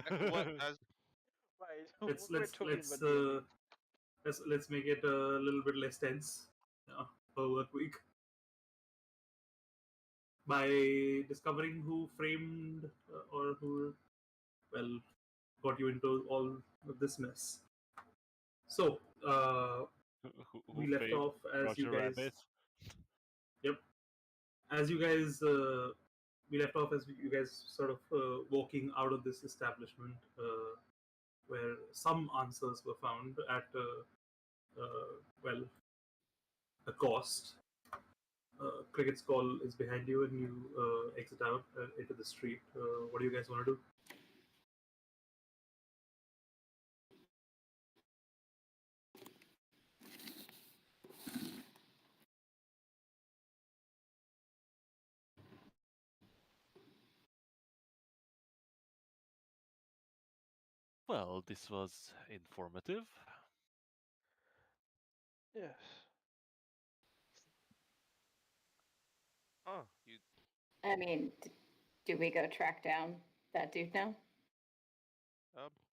Exactly what, guys. Right. Let's We're let's talking let's about the let's make it a little bit less tense per work week by discovering who framed or who, well, got you into all of this mess. So Who we left famed off as you Roger Rabbit? guys. Yep. As you guys, we left off as you guys sort of walking out of this establishment where some answers were found at, well, a cost. Cricket's call is behind you, and you exit out into the street. What do you guys want to do? Well, this was informative. Yes. Oh, you. I mean, do we go track down that dude now?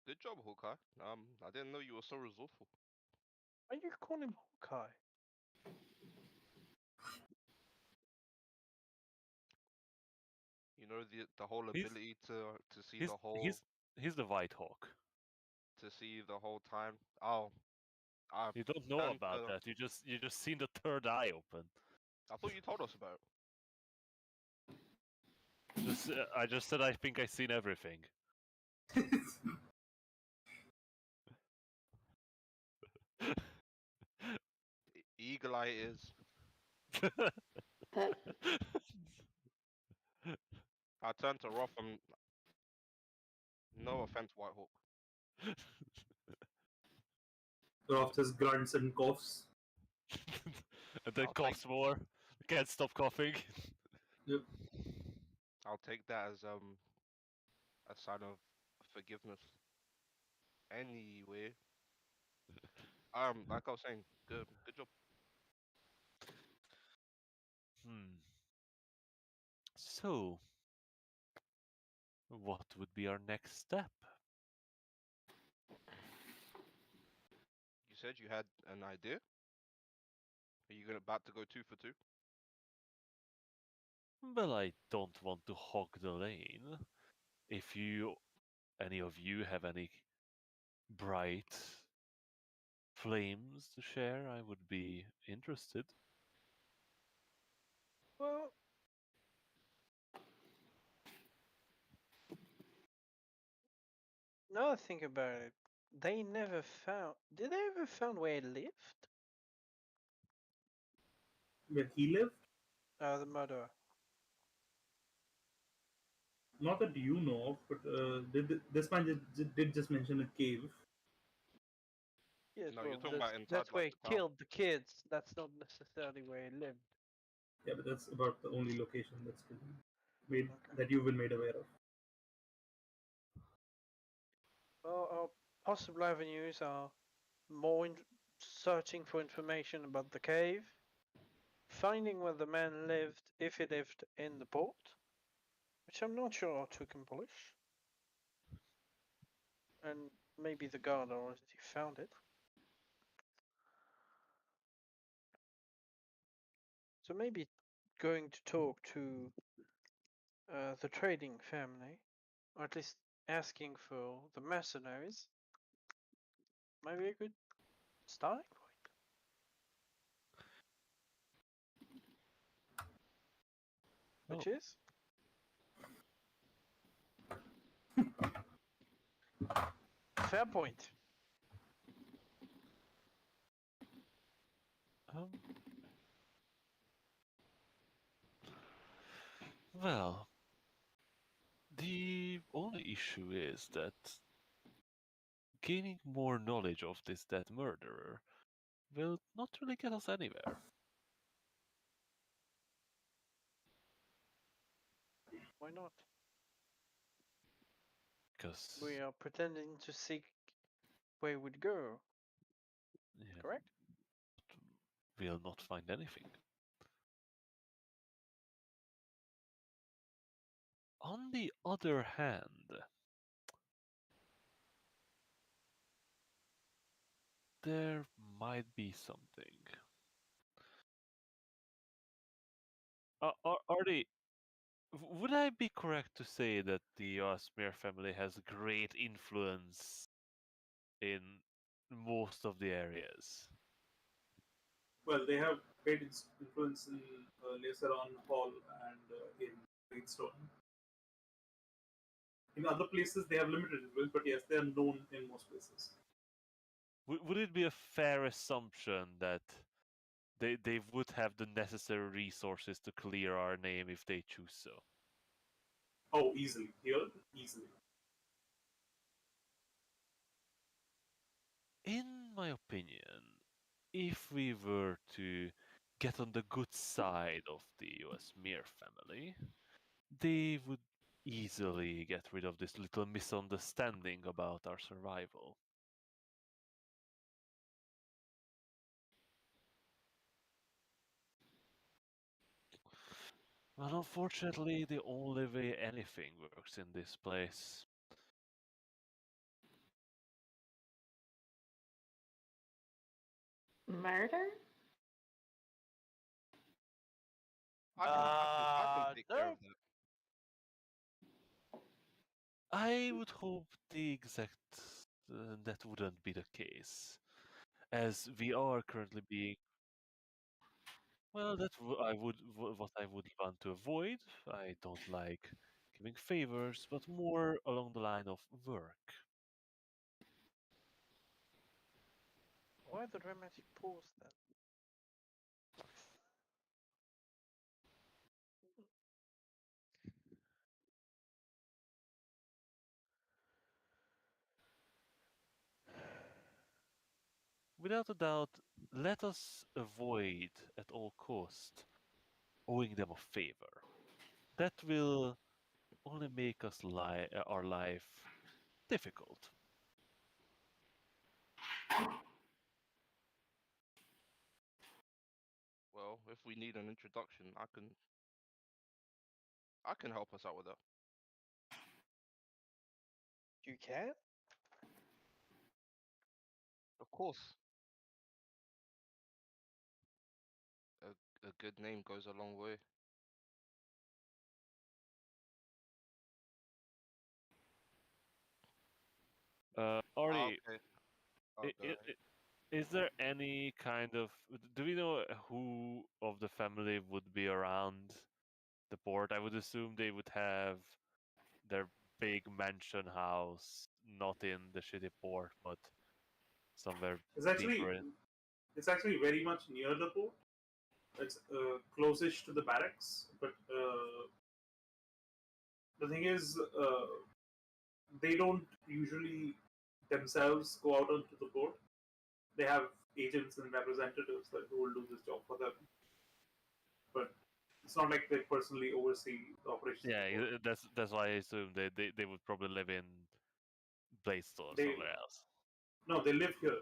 Good job, Hawkeye. I didn't know you were so resourceful. Why you call him Hawkeye? You know the whole He's- ability to see He's the whole he's the White Hawk. time. Oh, I You don't know turned about to- that. You just seen the third eye open. I thought you told us about it. I just said I think I seen everything. Eagle Eye is. I turned to Roth and no offense, White Hawk. Roth just grunts and coughs. And then I'll coughs more. Can't stop coughing. Yep. I'll take that as a sign of forgiveness. Anyway, like I was saying, good job. So, what would be our next step? You said you had an idea. Are you about to go 2 for 2? Well, I don't want to hog the lane. If any of you have any bright flames to share, I would be interested. Well, now I think about it, they never found. Did they ever found where he lived? Where he lived? The murderer. Not that you know of, but this man did just mention a cave. Yes, No, well, you're talking about inside, that's where like, he the town. killed the kids. That's not necessarily where he lived. Yeah, but that's about the only location that's been made Okay. that you've been made aware of. Well, our possible avenues are more searching for information about the cave, finding where the man lived, if he lived in the port, which I'm not sure how to accomplish, and maybe the guard already found it. So maybe going to talk to the trading family, or at least asking for the mercenaries, might be a good starting point. Which is? Fair point. Well, the only issue is that gaining more knowledge of this dead murderer will not really get us anywhere. Why not? Because We are pretending to seek where it would go. yeah, Correct? we'll not find anything. On the other hand, there might be something. Artie, would I be correct to say that the Osmir family has great influence in most of the areas? Well, they have great influence in Laceron Hall and in Greenstone. In other places, they have limited influence, but yes, they are known in most places. Would it be a fair assumption that they would have the necessary resources to clear our name if they choose so? Oh, easily. Here, easily. In my opinion, if we were to get on the good side of the US Mir family, they would easily get rid of this little misunderstanding about our survival. Well, unfortunately, the only way anything works in this place. Murder? I can take care No. of that. I would hope that wouldn't be the case, as we are currently being. Well, what I would want to avoid. I don't like giving favors, but more along the line of work. Why the dramatic pause then? Without a doubt, let us avoid at all cost owing them a favor. That will only make our life difficult. Well, if we need an introduction, I can help us out with that. You can? Of course. A good name goes a long way. Artie, Okay. Oh, go ahead. is there any kind of? Do we know who of the family would be around the port? I would assume they would have their big mansion house, not in the shitty port, but somewhere It's actually deeper in. it's actually very much near the port. It's closest to the barracks, but the thing is, they don't usually themselves go out onto the port. They have agents and representatives that who will do this job for them. But it's not like they personally oversee the operations Yeah, of the port. that's why I assume they would probably live in Blaistone or They somewhere else. no, they live here,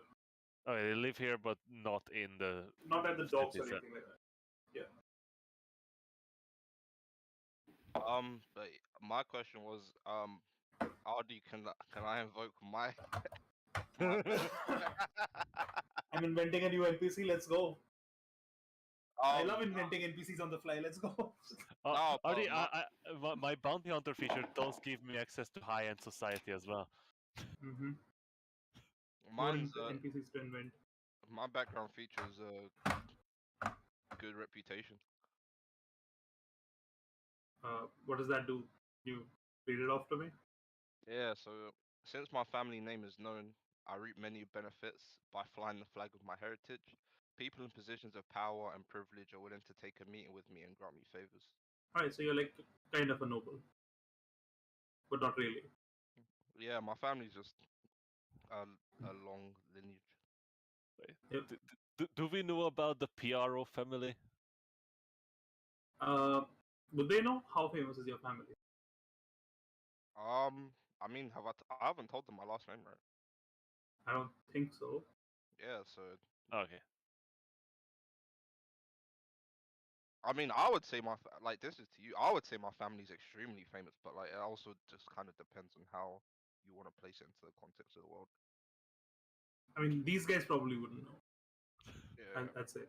Okay, they live here, but not in the not at the docks city or center. anything like that. Yeah. But my question was, Ardy, can I invoke my I'm inventing a new NPC. Let's go. I love no, inventing NPCs on the fly. Let's go. no, Artie, but my, my bounty hunter feature does give me access to high-end society as well. Mm-hmm. More mine's NPCs to invent. my background features good reputation. What does that do? You read it off to me? Yeah, so since my family name is known, I reap many benefits by flying the flag of my heritage. People in positions of power and privilege are willing to take a meeting with me and grant me favors. Alright, so you're like kind of a noble, but not really. Yeah, my family's just a long lineage. Wait, Yep. do we know about the PRO family? Uh, would they know how famous is your family? I mean, I haven't told them my last name, right? I don't think so. Yeah, so Okay. I mean, I would say like this is to you. I would say my family's extremely famous, but like it also just kind of depends on how you want to place it into the context of the world. I mean, these guys probably wouldn't know. Yeah. I'd say.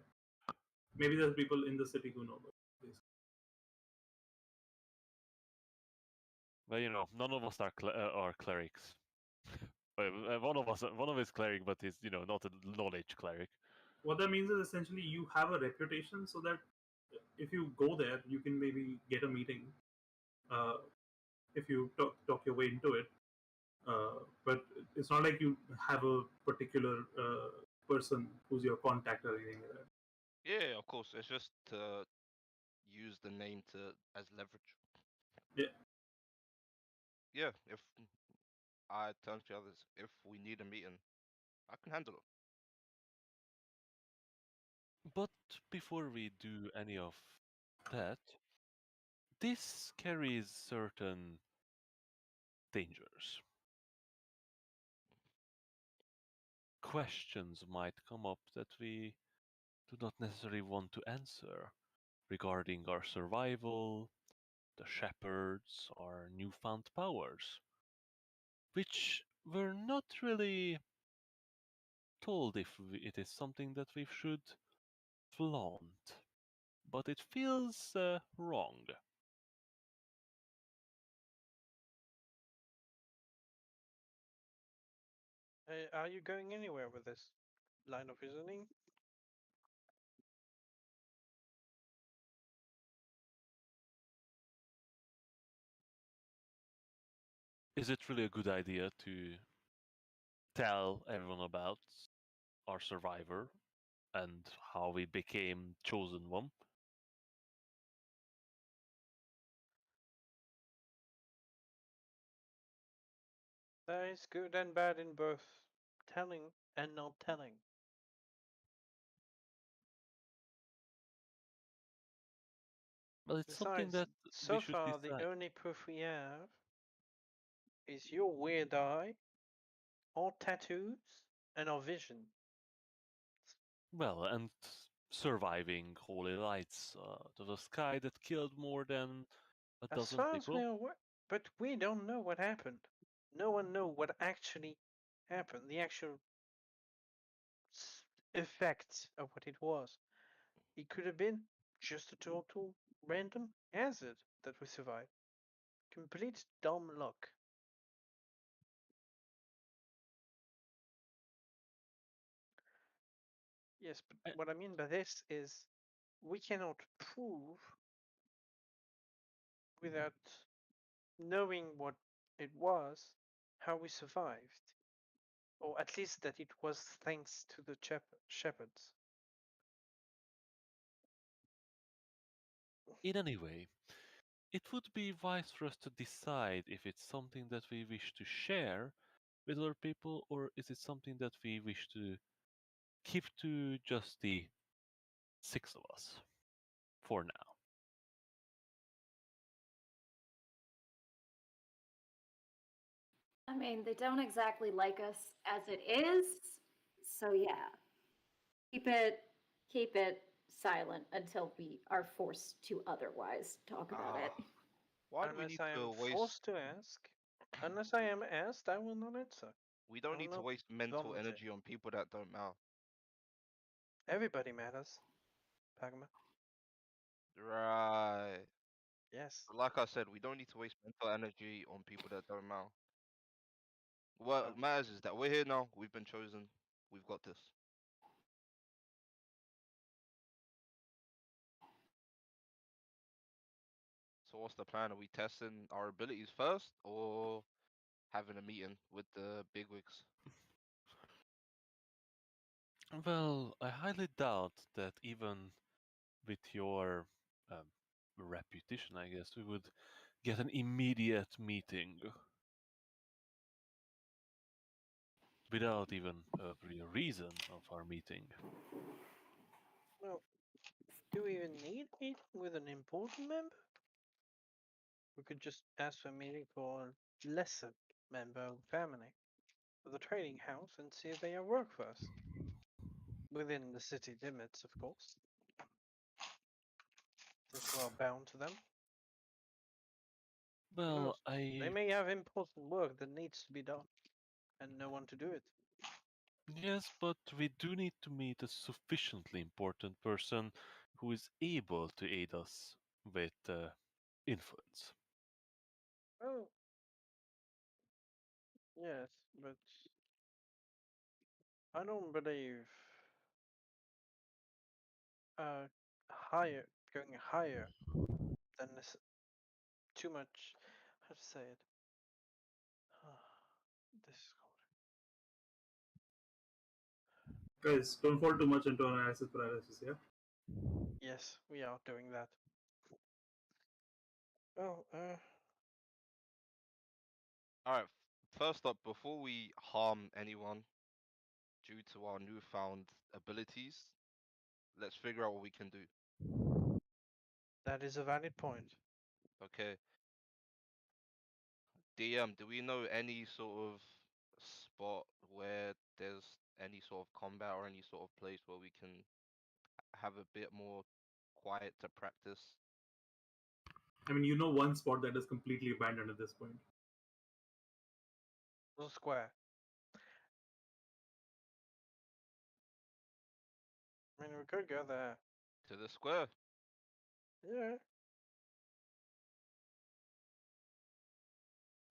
Maybe there's people in the city who know about this. Well, none of us are clerics. Well, one of us cleric, but he's not a knowledge cleric. What that means is essentially you have a reputation, so that if you go there, you can maybe get a meeting. If you talk your way into it, but it's not like you have a particular person who's your contact or anything like that. Yeah, of course. It's just to use the name as leverage. Yeah. Yeah, if I turn to others, if we need a meeting, I can handle it. But before we do any of that, this carries certain dangers. Questions might come up that we do not necessarily want to answer regarding our survival, the shepherds, our newfound powers, which we're not really told if it is something that we should flaunt, but it feels wrong. Are you going anywhere with this line of reasoning? Is it really a good idea to tell everyone about our survivor and how we became chosen one? There is good and bad in both telling and not telling. Well, it's something Besides, that we so should far the decide. only proof we have is your weird eye, our tattoos, and our vision. Well, and surviving holy lights to the sky that killed more than a As dozen far as people. we're aware, but we don't know what happened. No one knows what actually happened, the actual effect of what it was. It could have been just a total random hazard that we survived. Complete dumb luck. Yes, but Uh, what I mean by this is we cannot prove without knowing what it was how we survived. Or at least that it was thanks to the shepherds. In any way, it would be wise for us to decide if it's something that we wish to share with other people, or is it something that we wish to keep to just the six of us for now. I mean, they don't exactly like us as it is, so yeah. Keep it silent until we are forced to otherwise talk about it. Why do we Unless need I am to waste? forced to ask. Unless I am asked, I will not answer. We don't I will need to not waste mental vomit it. energy on people that don't matter. Everybody matters. Pagma. Right. Yes. Like I said, we don't need to waste mental energy on people that don't matter. What Oh. matters is that we're here now. We've been chosen. We've got this. So what's the plan? Are we testing our abilities first, or having a meeting with the bigwigs? Well, I highly doubt that even with your reputation, I guess, we would get an immediate meeting without even a real reason of our meeting. Well, do we even need a meeting with an important member? We could just ask for a meeting for a lesser member of the family of the trading house and see if they work for us. Within the city limits, of course. Since we are bound to them. Who knows? Well, They may have important work that needs to be done, and no one to do it. Yes, but we do need to meet a sufficiently important person who is able to aid us with influence. Oh, yes, but I don't believe uh going higher than this too much. How to say it? This is hard. Guys, don't fall too much into analysis paralysis, yeah? Yes, we are doing that. Oh, Alright, first up, before we harm anyone due to our newfound abilities, let's figure out what we can do. that is a valid point. Okay. DM, do we know any sort of spot where there's any sort of combat or any sort of place where we can have a bit more quiet to practice? I mean, you know one spot that is completely abandoned at this point. The square. I mean, we could go there. To the square. Yeah.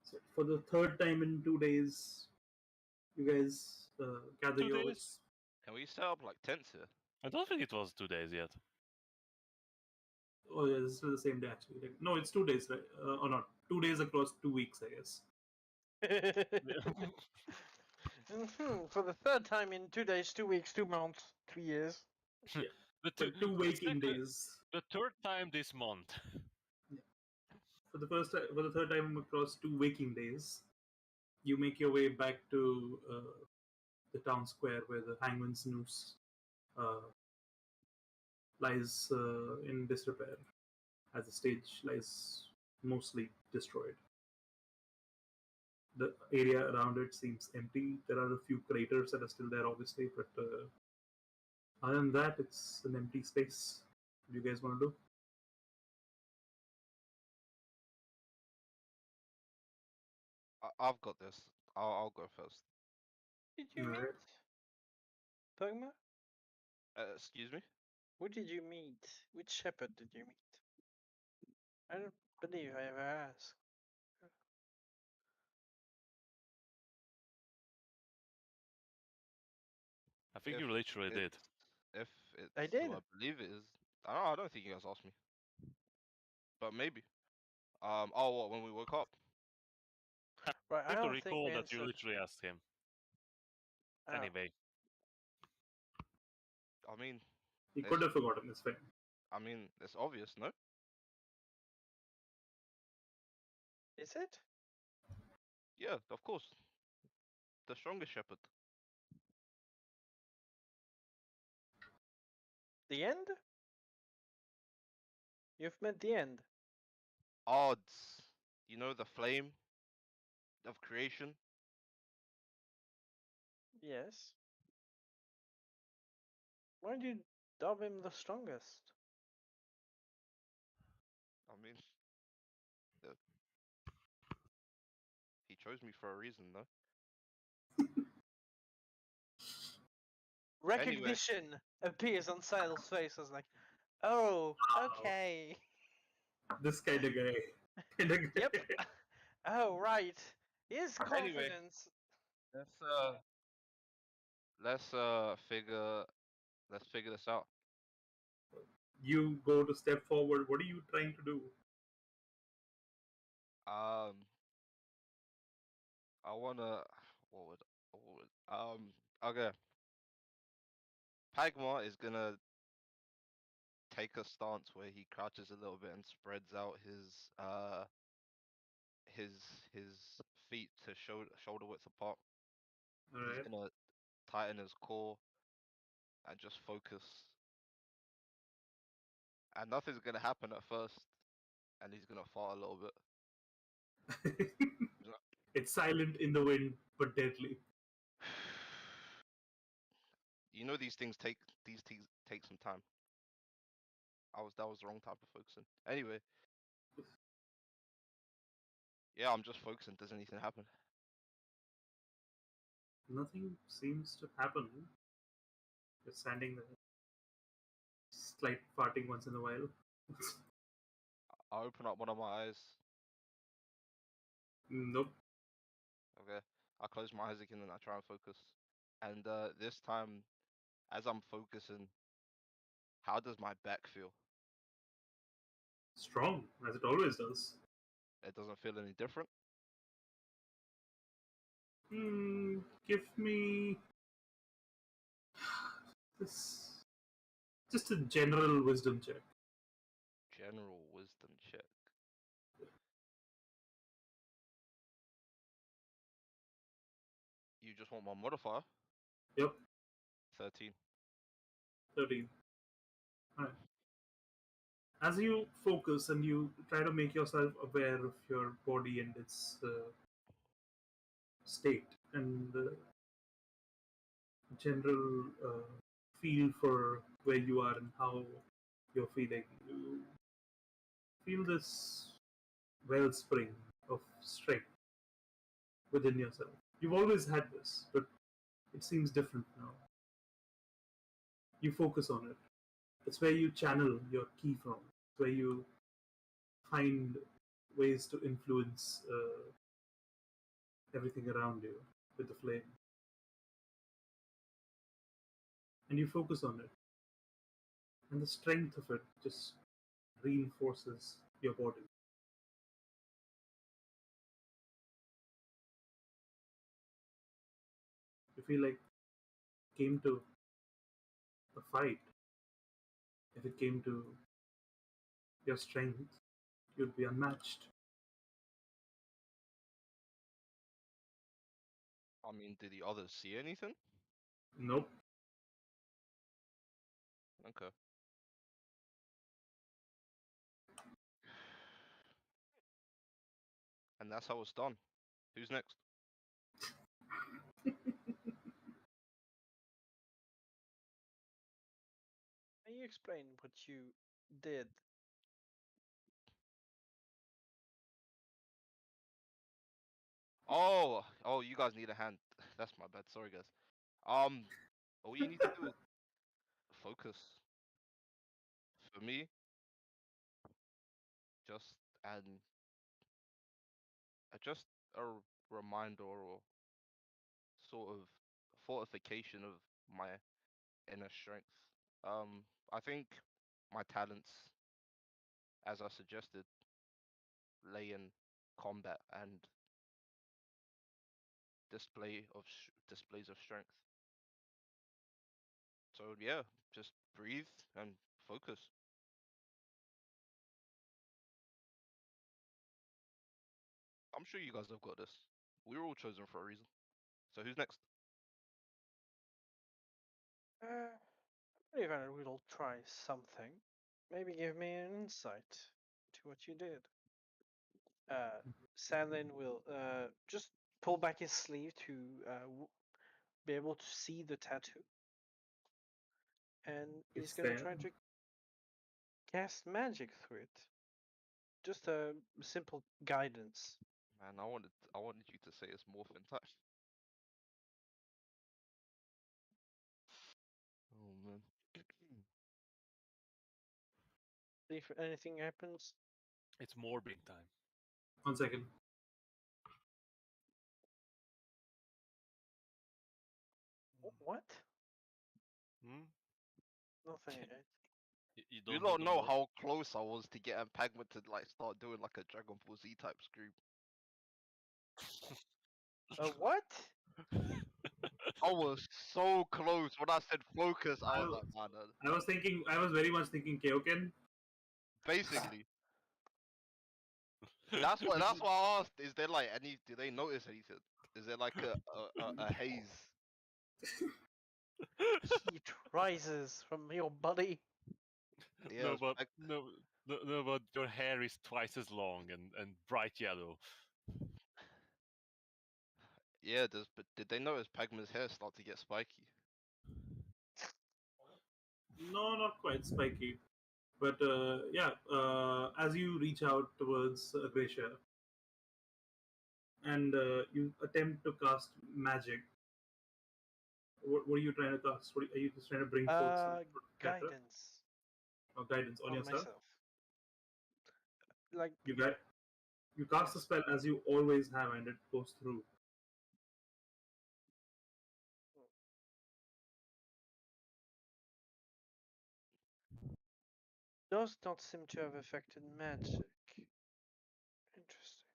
So for the third time in 2 days, you guys gather 2 your days? wits. Can we set up like tents here? I don't think it was 2 days yet. Oh, yeah, it's still the same day actually. Like, no, it's 2 days, right? Or not? 2 days across 2 weeks, I guess. For the third time in 2 days, 2 weeks, 2 months, 2 years. Yeah. The, But two, two the, waking second, days. the third time this month. For the third time across 2 waking days, you make your way back to the town square where the hangman's noose uh, lies in disrepair, as the stage lies mostly destroyed. The area around it seems empty. There are a few craters that are still there, obviously, but other than that, it's an empty space. What do you guys want to do? I've got this. I'll go first. Did you meet? Alright. Pugma? Excuse me? Who did you meet? Which shepherd did you meet? I don't believe I ever asked. I think If you literally did. it's if it's I who did. I believe it is. I don't think you guys asked me. But maybe. Oh what, when we woke up? Right, I I to don't think recall we that you answered. literally asked him. Oh, Anyway, I mean He it's could have forgotten. It's fine. it's obvious, no? is it? Yeah, of course. The strongest shepherd. The end? You've met the end. Odds. You know the flame of creation? Yes. Why do you dub him the strongest? I mean the, he chose me for a reason, no? Anyway, Recognition appears on Sal's face as like, oh, okay. This kind of guy. Kind of guy. Yep. Oh, right. His Anyway. confidence. let's figure this out. You go to step forward. What are you trying to do? Um I wanna what would okay. Pagma is gonna take a stance where he crouches a little bit and spreads out his his feet to shoulder width apart. He's Alright. gonna tighten his core and just focus. And nothing's gonna happen at first, and he's gonna fall a little bit. It's silent in the wind, but deadly. You know these things take some time. That was the wrong type of focusing. Anyway, yeah, I'm just focusing. Does anything happen? Nothing seems to happen. Just standing there, slight farting once in a while. I open up one of my eyes. Nope. Okay. I close my eyes again and I try and focus. And this time, as I'm focusing, how does my back feel? Strong, as it always does. It doesn't feel any different. Give me this. Just a general wisdom check. General wisdom check. You just want my modifier? Yep, 13. 13. Alright. As you focus and you try to make yourself aware of your body and its state and the general feel for where you are and how you're feeling, you feel this wellspring of strength within yourself. You've always had this, but it seems different now. You focus on it. It's where you channel your ki from. It's where you find ways to influence everything around you with the flame. And you focus on it. And the strength of it just reinforces your body. You feel like it came to a fight. If it came to your strength, you'd be unmatched. I mean, did the others see anything? Nope. Okay. And that's how it's done. Who's next? Can you explain what you did? Oh, you guys need a hand. That's my bad. Sorry, guys. All you need to do is focus. For me, just and just a reminder or sort of fortification of my inner strength. I think my talents, as I suggested, lay in combat and displays of strength. So yeah, just breathe and focus. I'm sure you guys have got this. We were all chosen for a reason. So who's next? I believe I will try something. Maybe give me an insight to what you did. Sandlin will just pull back his sleeve to be able to see the tattoo. And he's It's gonna there. try to cast magic through it. Just a simple guidance. Man, I wanted you to say it's morphin touch. Oh man. See if anything happens. It's morbing time. 1 second. What? Hmm? Nothing. You You don't don't know more? how close I was to getting Pagman to like start doing like a Dragon Ball Z type scream. What? I was so close when I said focus. I I, was like, man, I was very much thinking Kaioken. basically. That's why I asked. Is there like any? Do they notice anything? Is there like a haze? Heat rises from your body. Yeah, No, it's but like, no, but your hair is twice as long and bright yellow. yeah. But did they notice Pagman's hair start to get spiky? No, not quite spiky. But yeah, as you reach out towards Gracia and you attempt to cast magic, What are you trying to cast? Are you just trying to bring forth some sort of character Guidance or guidance on on yourself? myself. Like, You get you cast the yes. spell as you always have, and it goes through. Does not seem to have affected magic. Interesting.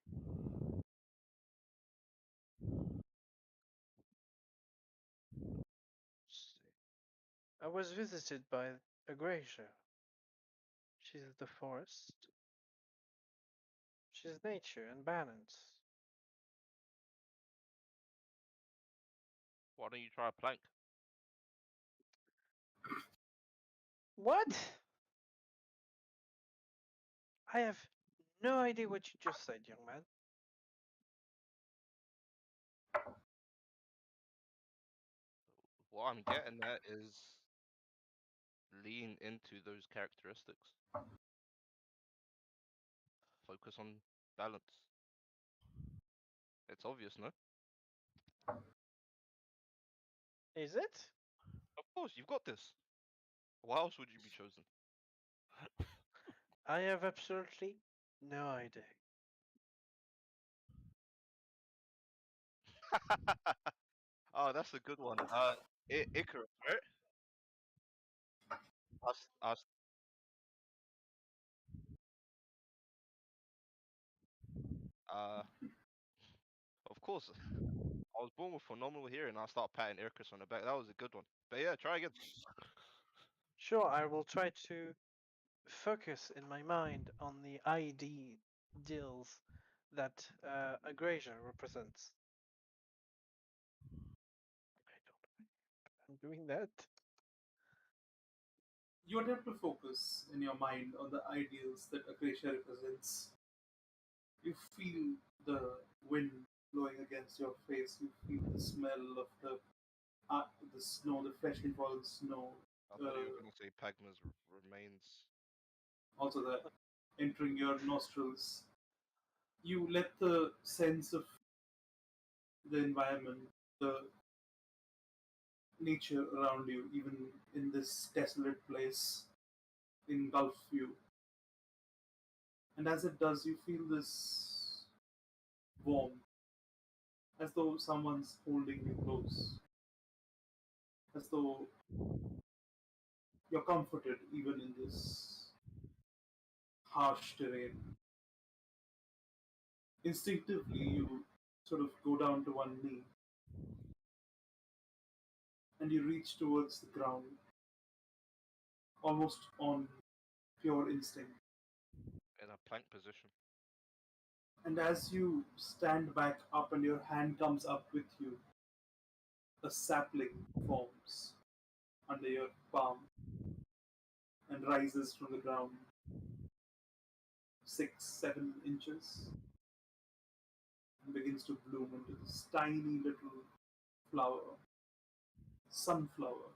See. I was visited by a Gracia. She's the forest. She's nature and balance. Why don't you try a plank? What? I have no idea what you just said, young man. What I'm getting at is lean into those characteristics. Focus on balance. It's obvious, no? Is it? Of course, you've got this. Why else would you be chosen? I have absolutely no idea. Oh, that's a good one. Icarus, right? Us. Uh, of course. I was born with phenomenal hearing. I start patting Icarus on the back. That was a good one. But yeah, try again. Sure, I will try to focus in my mind on the ideals that Agrasia represents. I'm doing that. You attempt to focus in your mind on the ideals that Acacia represents. You feel the wind blowing against your face. You feel the smell of the snow, the freshly fallen snow. I thought you were Uh, gonna say Pagma's remains. Also, that entering your nostrils. You let the sense of the environment, the nature around you, even in this desolate place, engulf you. And as it does, you feel this warmth, as though someone's holding you close, as though you're comforted even in this harsh terrain. Instinctively, you sort of go down to one knee and you reach towards the ground, almost on pure instinct. In a plank position. And as you stand back up and your hand comes up with you, a sapling forms under your palm and rises from the ground 6, 7 inches and begins to bloom into this tiny little flower, sunflower,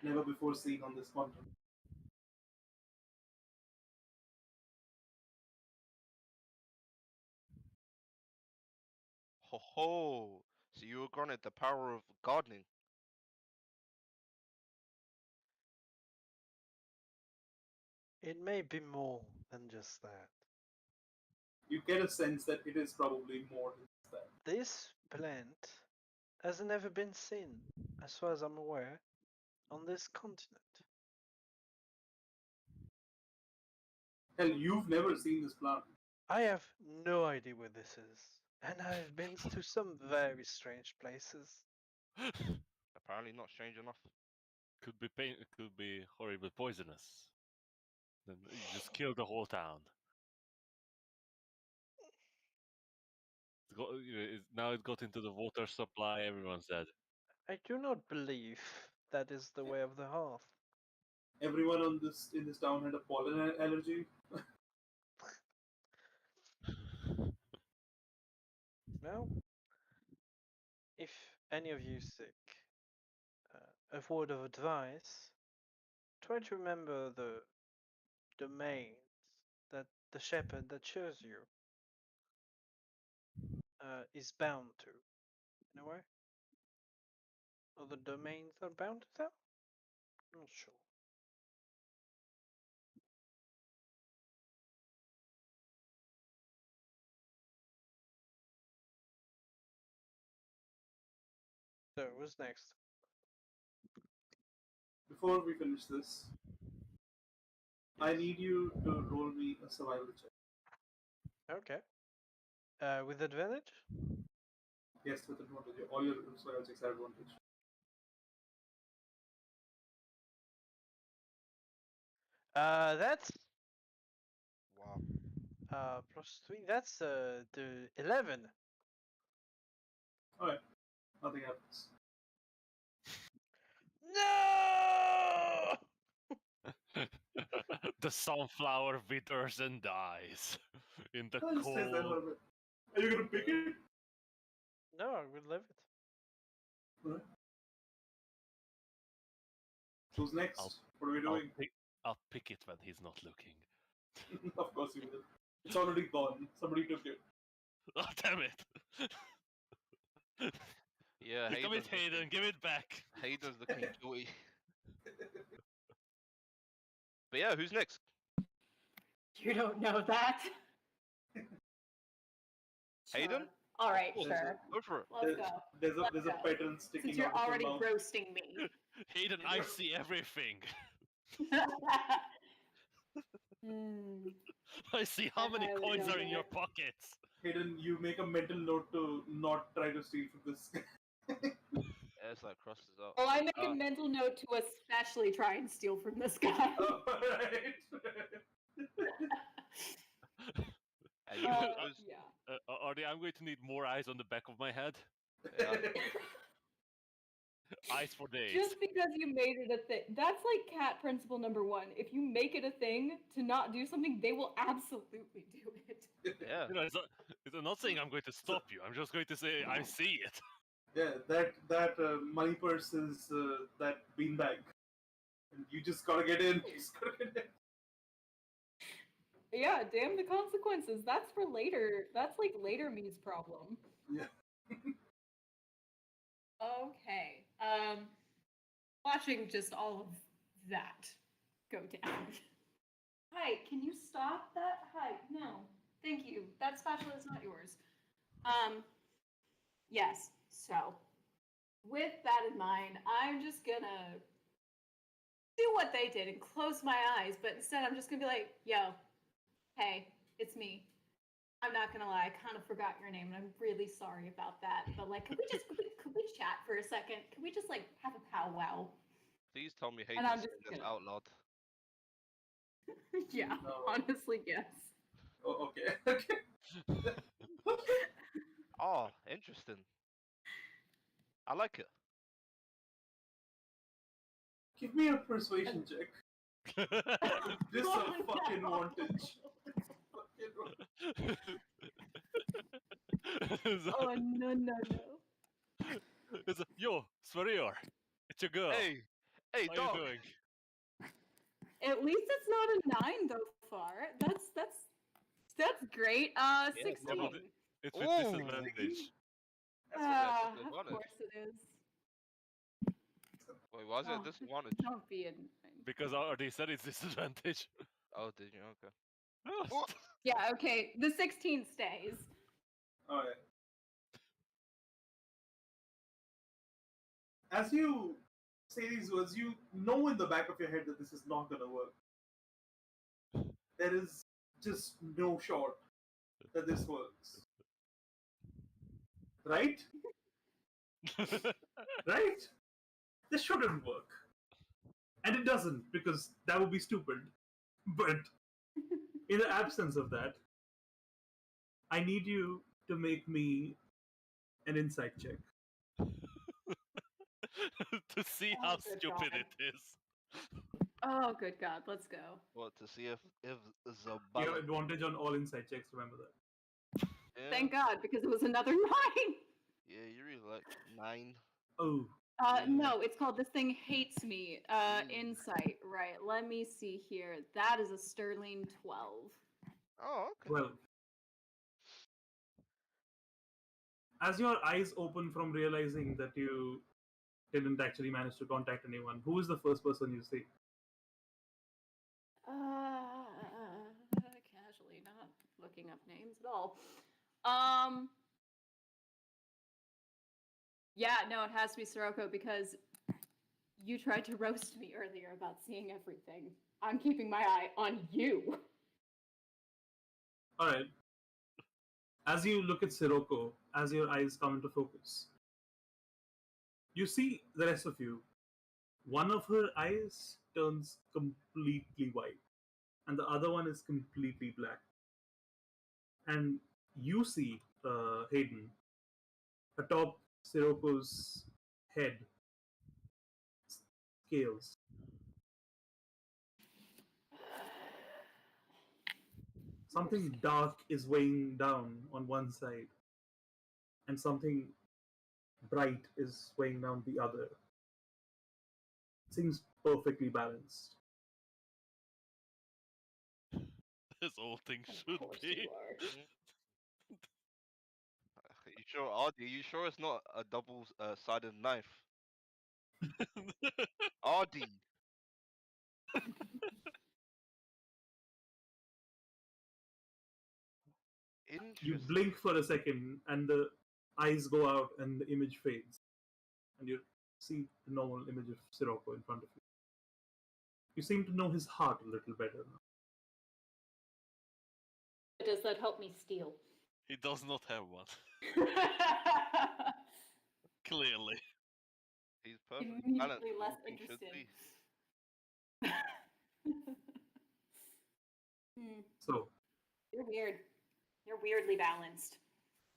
never before seen on this continent. Ho ho! So you were granted the power of gardening. It may be more than just that. You get a sense that it is probably more than that. This plant has never been seen, as far as I'm aware, on this continent. Hell, you've never seen this plant. I have no idea where this is, and I've been to some very strange places. Apparently not strange enough. Could be pain. It could be horribly poisonous. Then you just kill the whole town. Now it got into the water supply. Everyone's dead. I do not believe that is the way of the hearth. Everyone on this in this town had a pollen allergy. Well, if any of you seek a word of advice, try to remember the domains that the shepherd that chose you is bound to, in a way. Other domains are bounded out? Not sure. So, what's next? Before we finish this, I Yes. need you to roll me a survival check. Okay. With advantage? Yes, with advantage. All your survival checks have advantage. That's Wow. +3. That's the 11. Alright, nothing happens. No! The sunflower withers and dies in the I'll just stay there for cold. a bit. Are you gonna pick it? No, I will leave it. Alright. Who's next? I'll- What are we doing? I'll pick it when he's not looking. Of course you will. It's already gone. Somebody took it. Oh, damn it! Yeah, Come it, Hayden, give it back! Hayden's looking guilty. But yeah, who's next? You don't know that. Hayden? Sure. All right, There's sure. Go for it. Let's go. There's a Let's go. pattern sticking Since you're out of already your mouth. roasting me. Hayden, I see everything. Hmm. I see how many I coins don't are in your know. pockets. Hayden, you make a mental note to not try to steal from this guy. Yeah, it's like crosses out. Well, I make a mental note to especially try and steal from this guy. Alright. And you Uh, suppose- yeah. Artie, I'm going to need more eyes on the back of my head. yeah. Eyes for days. Just because you made it a thing. That's like cat principle number 1. If you make it a thing to not do something, they will absolutely do it. Yeah. You know, I'm not saying I'm going to stop you. I'm just going to say I see it. Yeah, that money purse is that beanbag. And you just gotta get in. You just gotta get in. Yeah, damn the consequences. That's for later. That's like later me's problem. Yeah. Okay. Watching just all of that go down. Hi, can you stop that? Hi, no. Thank you. That spatula is not yours. Yes. So, with that in mind, I'm just gonna do what they did and close my eyes, but instead I'm just gonna be like, yo, hey, it's me. I'm not gonna lie, I kind of forgot your name, and I'm really sorry about that. But like, could we chat for a second? Could we just like have a powwow? Please tell me And I'm Hayden's just saying this gonna- out loud. Yeah, No. honestly, yes. Oh, okay. Okay. Oh, interesting. I like it. Give me a persuasion check. This Oh, a fucking no. wantage. Fucking Oh no. Yo, Sverrior, it's your girl. Hey, hey, How dog. you doing? At least it's not a 9 though far. That's great. Yeah, 16. no, It's with Ooh. disadvantage. That's a Of disadvantage. course it is. Wait, why is it Oh, a disadvantage? Don't be in. Because Artie said it's disadvantage. Oh, did you? Okay. Oh, Oh. Yeah, okay. The 16 stays. Alright. As you say these words, you know in the back of your head that this is not gonna work. There is just no shot that this works. Right? Right? This shouldn't work. And it doesn't, because that would be stupid. But in the absence of that, I need you to make me an insight check. to see Oh, how good stupid God. it is. Oh, good God. Let's go. What, to see if You have Zabala. advantage on all insight checks, remember that. Yeah, Thank God, because it was another 9. yeah, you really like 9. Oh, Yeah. No, it's called This Thing Hates Me. Mm. Insight. Right. Let me see here. That is a sterling 12. Oh, okay. well. As your eyes open from realizing that you didn't actually manage to contact anyone. Who is the first person you see? Casually, not looking up names at all. Yeah, no, it has to be Sirocco because you tried to roast me earlier about seeing everything. I'm keeping my eye on you. All right. As you look at Sirocco, as your eyes come into focus, you see the rest of you. One of her eyes turns completely white, and the other one is completely black. And you see, Hayden, atop Sirocco's head, scales. Something dark is weighing down on one side, and something bright is weighing down the other. Seems perfectly balanced. As all things Of should course be. you are. You sure, Ardy? You sure it's not a double-sided knife? Ardy. You Interesting. blink for a second, and the eyes go out, and the image fades, and you see the normal image of Sirocco in front of you. You seem to know his heart a little better now. Does that help me steal? He does not have one. Clearly. He's perfectly balanced. Immediately All less things should interested. be. So, You're weird. You're weirdly balanced.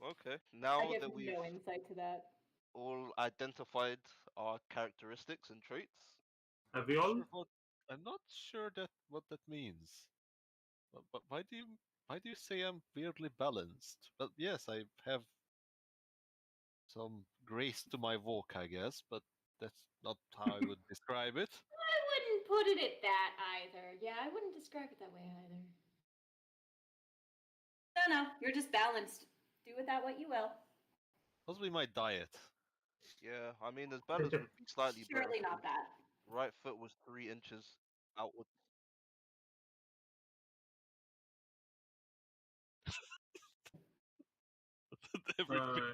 Okay. I Now give that we've no insight to that. all identified our characteristics and traits, have we all? I'm not sure that what that means. But why do you say I'm weirdly balanced? Well, yes, I have some grace to my walk, I guess, but that's not how I would describe it. I wouldn't put it at that either. Yeah, I wouldn't describe it that way either. No, you're just balanced. Do with that what you will. Possibly my diet. yeah, I mean, his balance would be slightly better. Surely If not his that. right foot was 3 inches outward. Every Uh,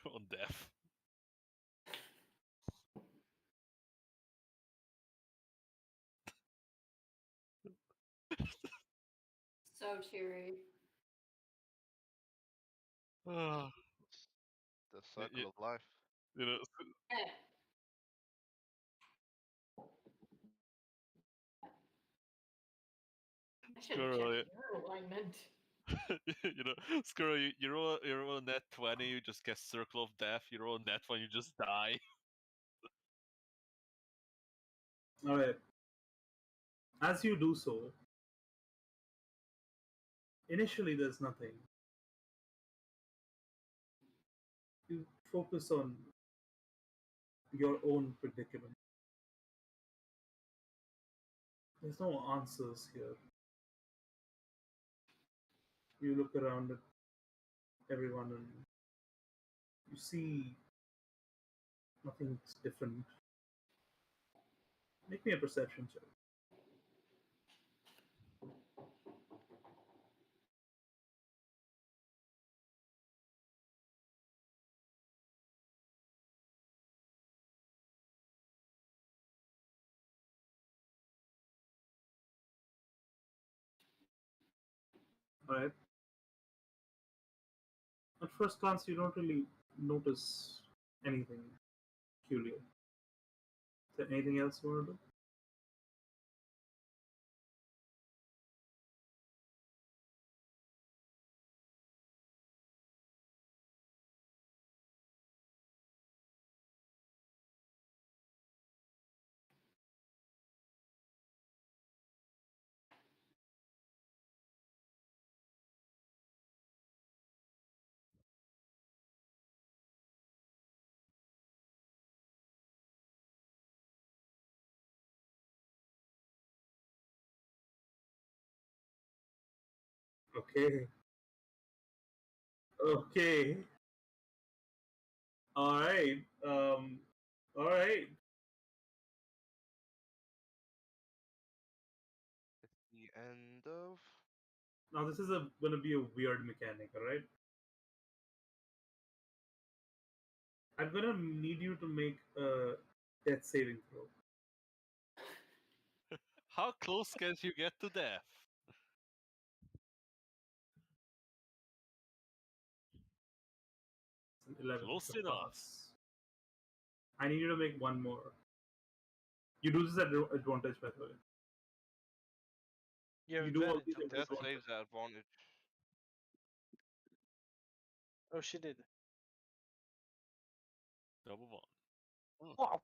on death. So cheery. Ah, The y- circle of life. you know, Eh, I should have Squirrel, checked your alignment. Squirrel, you roll a net 20, you just get circle of death. You roll a net 1, you just die. all right. As you do so, initially there's nothing. You focus on your own predicament. There's no answers here. You look around at everyone and you see nothing's different. Make me a perception check. Alright. At first glance, you don't really notice anything peculiar. Is there anything else you want to do? Okay. Okay. All right. All right. It's the end of. Now this is gonna be a weird mechanic. All right. I'm gonna need you to make a death saving throw. How close can you get to death? It's an 11. Close It's a enough. pass. I need you to make one more. You do this at advantage, by the way. You have You do all advantage these on at this Death one. advantage. saves at advantage. Oh, she did. Double one. Wow.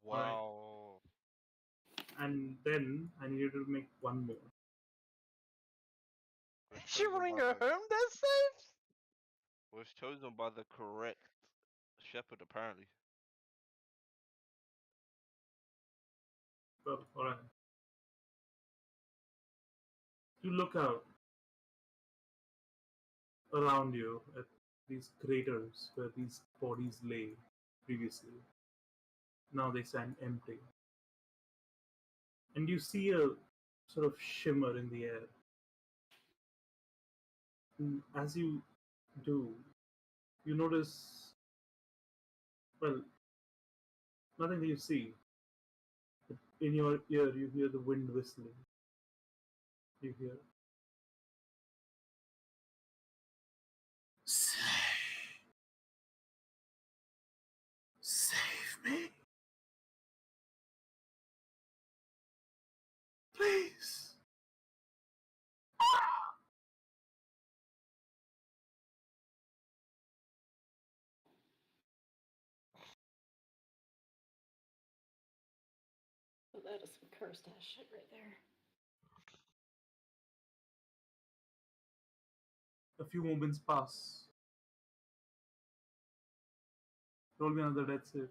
Wow. And then I need you to make one more. Was She chosen bring by her the- home death saves? was chosen by the correct shepherd, apparently. Well, alright. You look out around you at these craters where these bodies lay previously. Now they stand empty. And you see a sort of shimmer in the air. And as you do, you notice, well, nothing that you see. But in your ear, you hear the wind whistling. You hear, Save me. Please. Oh, that is some cursed ass shit right there. A few moments pass. Roll me another death save.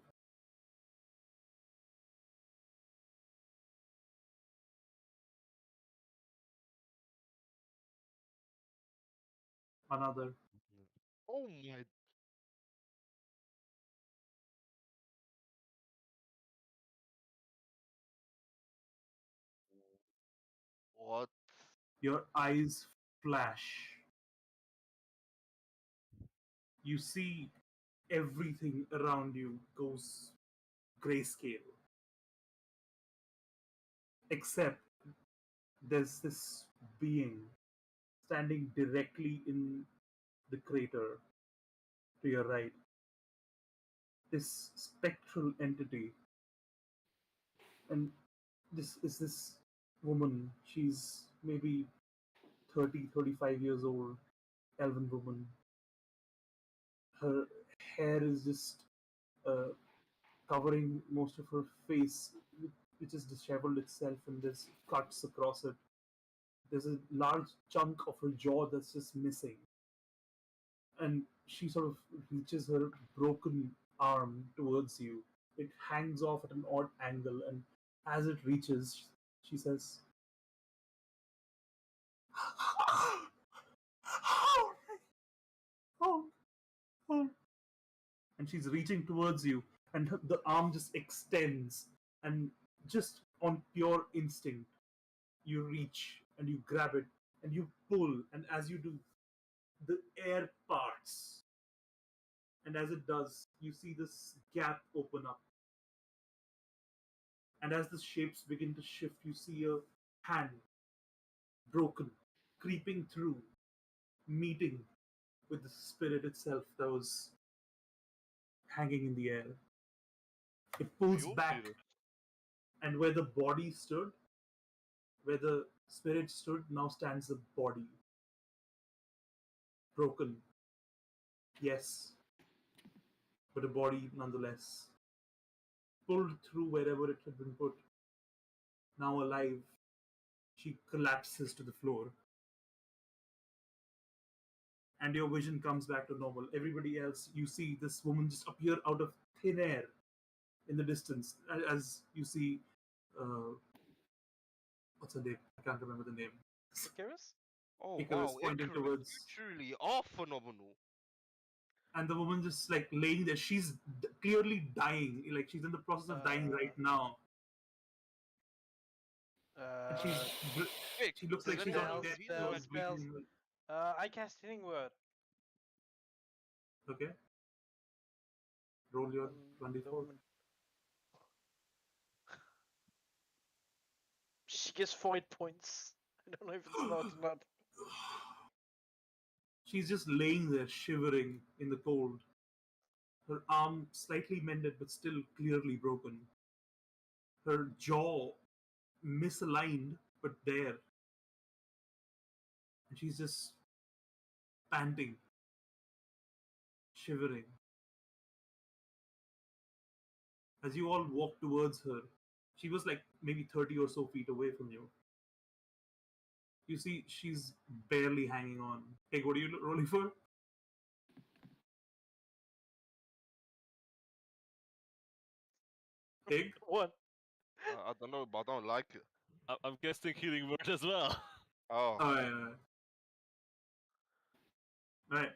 Another. Oh my. What? Your eyes flash. You see everything around you goes grayscale. Except there's this being standing directly in the crater to your right. This spectral entity. And this woman. She's maybe 30, 35 years old, elven woman. Her hair is just uh, covering most of her face, which is disheveled itself, and there's cuts across it. There's a large chunk of her jaw that's just missing. And she sort of reaches her broken arm towards you. It hangs off at an odd angle, and as it reaches, she says, oh, oh. And she's reaching towards you, and the arm just extends, and just on pure instinct, you reach and you grab it and you pull, and as you do, the air parts, and as it does, you see this gap open up, and as the shapes begin to shift, you see a hand, broken, creeping through, meeting with the spirit itself that was hanging in the air. It pulls Fuel back, feeder. and where the body stood, where the spirit stood, now stands the body. Broken, yes, but a body nonetheless. Pulled through wherever it had been put. Now alive, she collapses to the floor. And your vision comes back to normal. Everybody else, you see this woman just appear out of thin air in the distance. As you see, what's her name? I can't remember the name. Icarus? Oh Icarus wow, pointing Icarus, you towards, truly are phenomenal. and the woman just like laying there. She's clearly dying. Like she's in the process of dying right now, and Vic, she looks does like she's anyone on know spells, who death he's spells, with? row spells. breathing. I cast healing word. Okay. Roll your The 1d4. woman. She gets 4 points. I don't know if it's not or not. She's just laying there shivering in the cold. Her arm slightly mended but still clearly broken. Her jaw misaligned but there. And she's just panting, shivering. As you all walk towards her, she was like maybe 30 or so feet away from you. You see, she's barely hanging on. Hey, what are you rolling for? Pig? What? I don't know, but I don't like it. I'm guessing healing word as well. Oh, Oh, yeah. Right.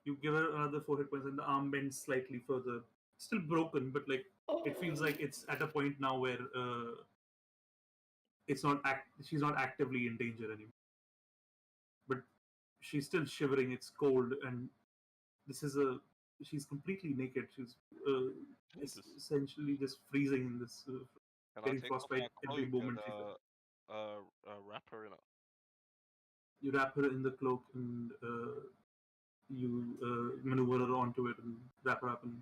You give her another 4 hit points, and the arm bends slightly further. Still broken, but like it feels like it's at a point now where it's not she's not actively in danger anymore. But she's still shivering. It's cold, and this is a she's completely naked. She's Jesus. essentially just freezing in this, can I getting take off frostbite my every cloak and moment she's there. wrap her in it? You wrap her in the cloak and you maneuver her onto it and wrap her up, and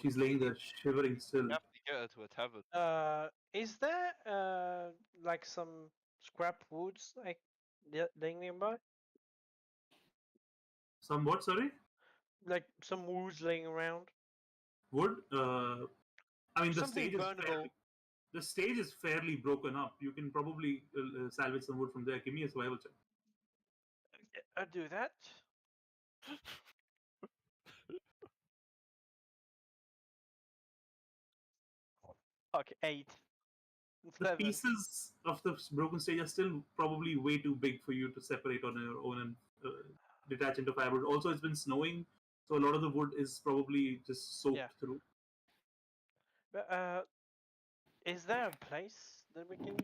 she's laying there shivering still. We have to get her to a tavern. Is there like some scrap woods like laying nearby? Somewhat, sorry? Like some woods laying around? Wood? I mean, Something burnable. the stage is fairly broken up. You can probably salvage some wood from there. Give me a survival check. I'll do that. Okay, 8. The 7. pieces of the broken stage are still probably way too big for you to separate on your own and detach into firewood. Also, it's been snowing, so a lot of the wood is probably just soaked Yeah. through. But is there a place that we can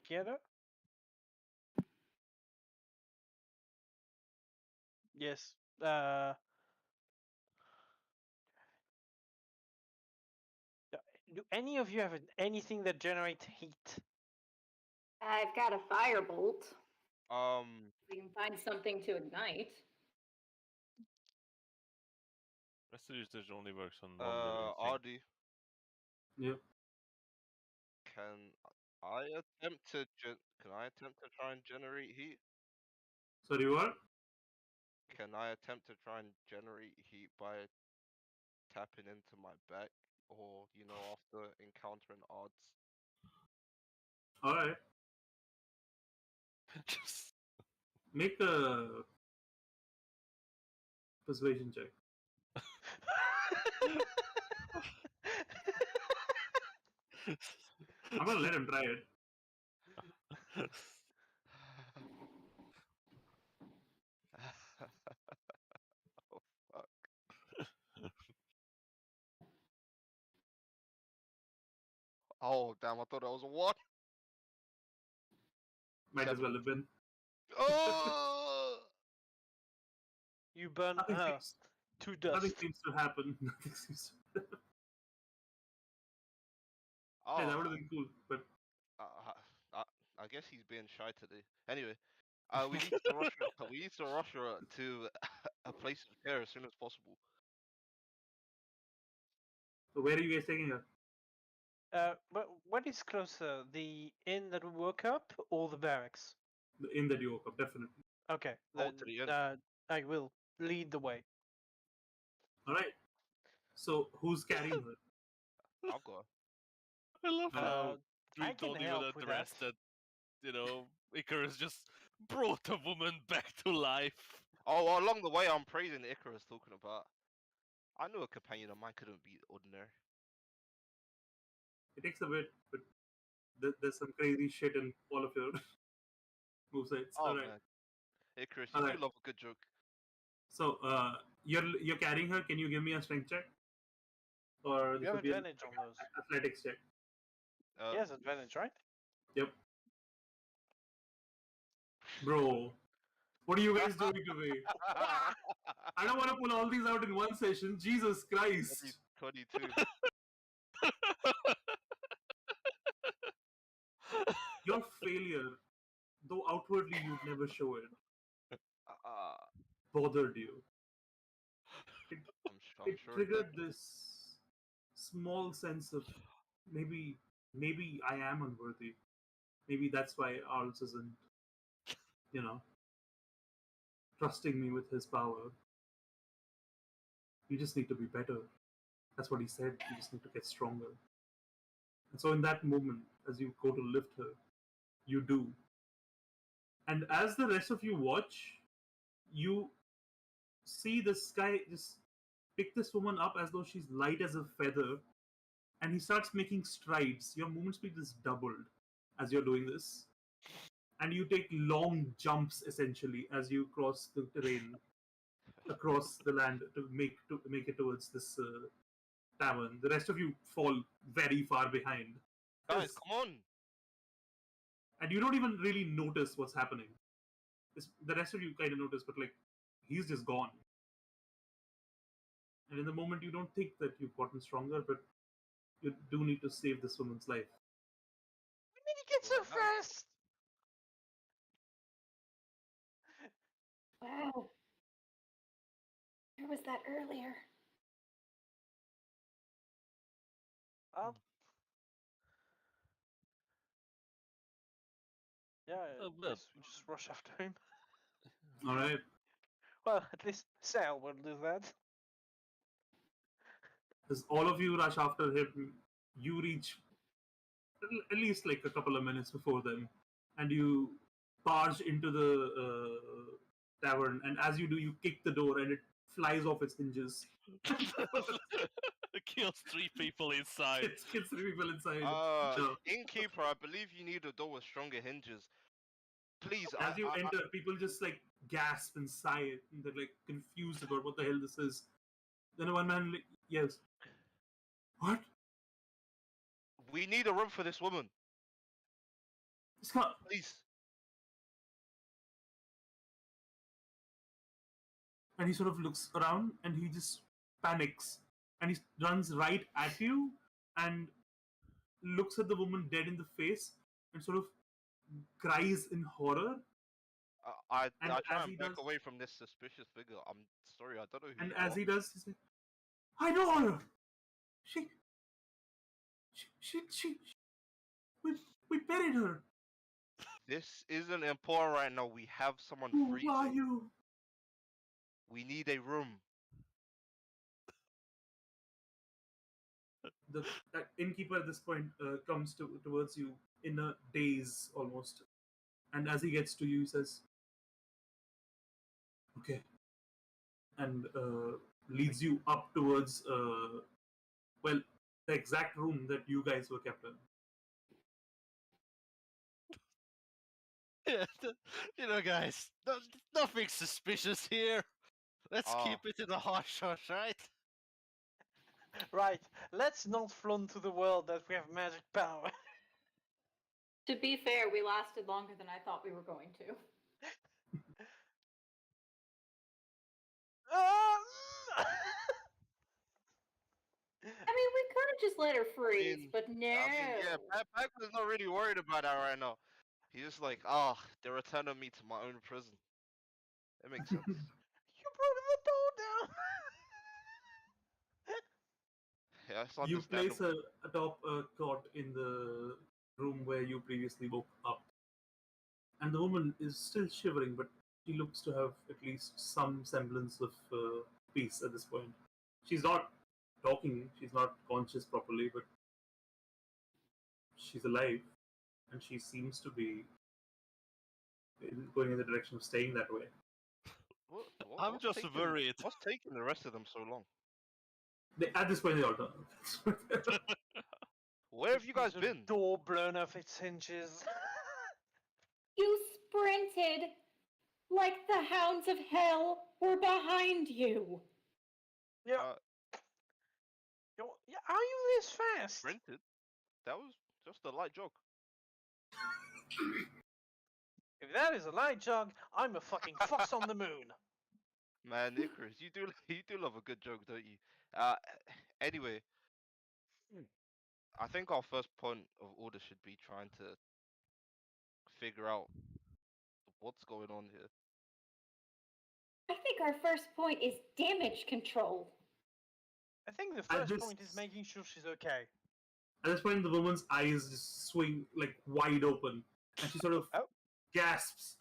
get her? Yes. Do any of you have anything that generates heat? I've got a firebolt. We can find something to ignite. Rest usage only works on one living thing. Ardy, Yep. can I attempt to try and generate heat? Sorry, what? Can I attempt to try and generate heat by tapping into my back, or after encountering odds? Alright. Just Make a persuasion check. I'm gonna let him try it. Oh fuck! Oh damn! I thought that was a one. Might as well 7. have been. Oh! You burn Nothing her seems, to nothing dust. seems to happen. Nothing seems to happen. Oh, Yeah, that would have been cool, but I guess he's being shy today. Anyway, we need to rush her. We need to rush her to a place of care as soon as possible. so where are you guys taking her? But what is closer, the inn that we woke up or the barracks? The inn that you woke up, definitely. Okay, Oh, then to the inn. I will lead the way. Alright. So who's carrying her? I'll go. I love Uh, how we I can don't even help with address that. Icarus just brought a woman back to life. Oh, well, along the way, I'm praising Icarus, talking about. I knew a companion of mine couldn't be ordinary. It takes a bit, but there's some crazy shit in all of your movesets. Oh Alright. man, Hey, Chris, you Alright. do love a good joke. So, you're carrying her. Can you give me a strength check? Or You this have would be an advantage on those. athletics check. He has advantage, right? Yep. Bro, what are you guys doing to me? I don't want to pull all these out in one session. Jesus Christ. 22. Your failure, though outwardly you'd never show it, bothered you. I'm It sure it did. triggered this small sense of maybe I am unworthy. Maybe that's why Arls isn't, trusting me with his power. You just need to be better. That's what he said. You just need to get stronger. And so in that moment, as you go to lift her, you do. And as the rest of you watch, you see this guy just pick this woman up as though she's light as a feather, and he starts making strides. Your movement speed is doubled as you're doing this. And you take long jumps essentially as you cross the terrain across the land to make it towards this tavern. The rest of you fall very far behind. Guys, come on! And you don't even really notice what's happening. The rest of you kind of notice, but like, he's just gone. And in the moment, you don't think that you've gotten stronger, but you do need to save this woman's life. We need to get so fast! Wow. Where was that earlier? Yeah, Oh, well. yes, we just rush after him. Alright. Well, at least Sal will do that. As all of you rush after him, you reach at least like a couple of minutes before them, and you barge into the tavern. And as you do, you kick the door, and it flies off its hinges. Kills 3 people inside. It kills 3 people inside. So, Innkeeper, I believe you need a door with stronger hinges. Please, as you enter, people just like gasp and sigh, and they're like confused about what the hell this is. Then one man yells, "What? we need a room for this woman. It's not." Please. And he sort of looks around and he just panics, and he runs right at you and looks at the woman dead in the face and sort of cries in horror. I And try as and he back does- away from this suspicious figure. I'm sorry, I don't know who And you as are. he does, he's like, "I know her. She we buried her. This isn't important right now. We have someone Who freezing. are you?" We need a room. The innkeeper at this point comes towards you in a daze almost, and as he gets to you, he says, "Okay," and leads you up towards the exact room that you guys were kept in. Yeah, guys, nothing suspicious here. Let's keep it in the hush hush, right? Right, let's not flaunt to the world that we have magic power. To be fair, we lasted longer than I thought we were going to. I mean, we could have just let her freeze, but no. yeah, Pac was not really worried about that right now. He's just like, they're returning me to my own prison. That makes sense. You broke the door down. Yeah, it's You place understandable. her atop a cot in the room where you previously woke up. And the woman is still shivering, but she looks to have at least some semblance of peace at this point. She's not talking, she's not conscious properly, but she's alive, and she seems to be going in the direction of staying that way. I'm What's just worried. What's taking the rest of them so long? At this point, they all turn. Where have you guys The been? door blown off its hinges. You sprinted Like the hounds of hell were behind you. Yeah. Uh, Yeah, are you this fast? Printed. That was just a light joke. If that is a light jog, I'm a fucking fox on the moon. Man, Icarus, you do love a good joke, don't you? Anyway, I think our first point of order should be trying to figure out what's going on here. I think our first point is damage control. I think the At first this- point is making sure she's okay. At this point, the woman's eyes just swing like wide open, and she sort of Oh. gasps.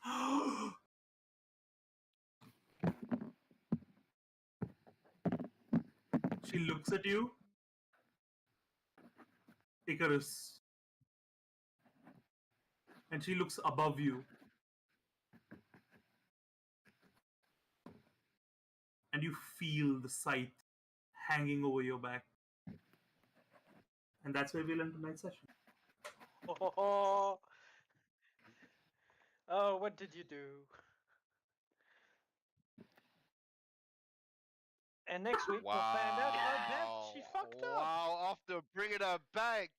She looks at you, Icarus, and she looks above you. And you feel the scythe hanging over your back. And that's where we'll end tonight's session. Oh, what did you do? And next week we'll find out how bad she fucked up. Wow, after bringing her back.